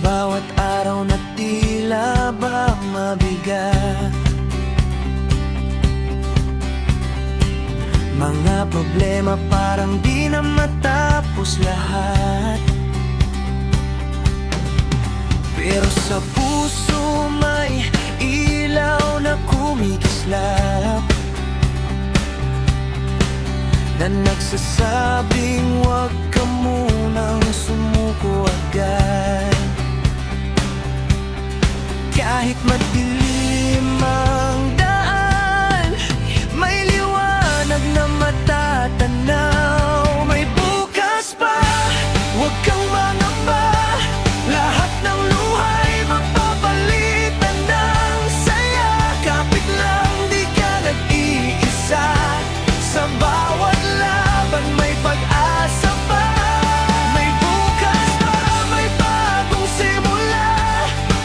bawat araw na tila ba mabigat. Mga problema parang di na matapos lahat. Pero sa puso may ilaw na kumikislap, na nagsasabing huwag ka munang sumuko agad. Kahit madilim ang daan, may liwanag na matatanaw. May bukas pa, huwag kang mangamba. Lahat ng luhay mapapalitan ng saya. Kapit lang, di ka nag-iisa. Sa bawat laban may pag-asa pa. May bukas pa, may bagong simula.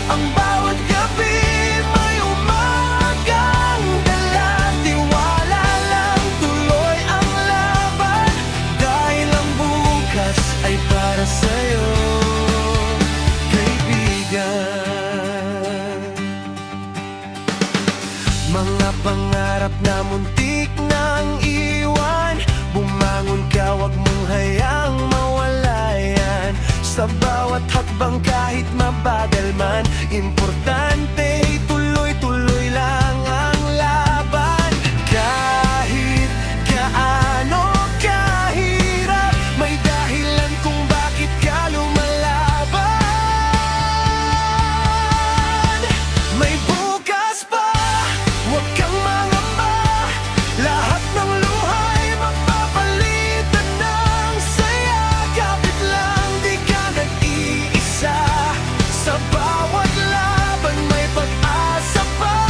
Ang bawat gabi may umagang dala. Tiwala lang, tuloy ang laban. Dahil ang bukas ay para sa'yo, kaibigan. Mga pangarap na muntik nang iwan, bumangon ka, wag mong hayaang mawala yan. Sa bawat hakbang kahit mabagal man, importante tuloy-tuloy lang ang laban. Kahit gaano kahirap, may dahilan kung bakit ka lumalaban. May bukas pa, huwag kang mangamba. Lahat ng luhay mapapalitan ng saya. Kapit lang, di ka nag-iisa. Sa bawat laban may pag-asa pa.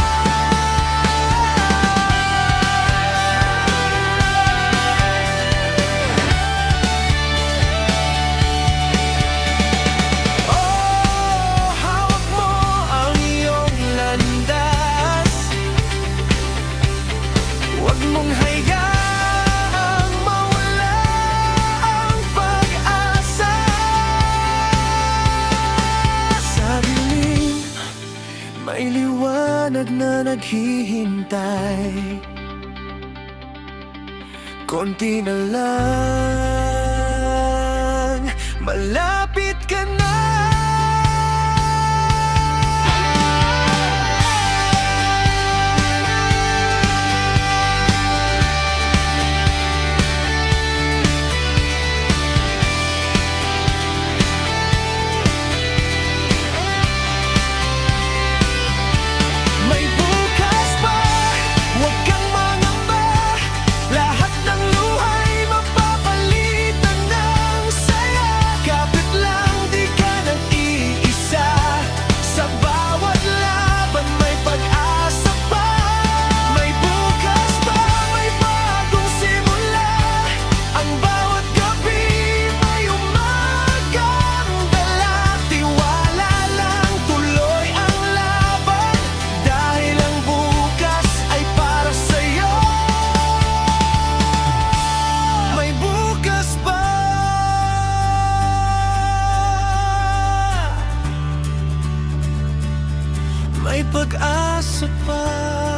Oh, hawak mo ang iyong landas. Huwag mong hayaang mawala ang pag-asa. Sa dilim, may liwanag na naghihintay. Konti na lang, malapit ka na. May bukas pa, huwag kang mangamba. Lahat ng luhay mapapalitan ng saya. Kapit lang, di ka nag-iisa. Sa bawat laban may pag-asa pa. May bukas pa, may bagong simula. Ang bawat gabi may umagang dala. Tiwala lang, tuloy ang laban. Dahil ang bukas ay para sa'yo. May bukas pa. May pag-asa pa.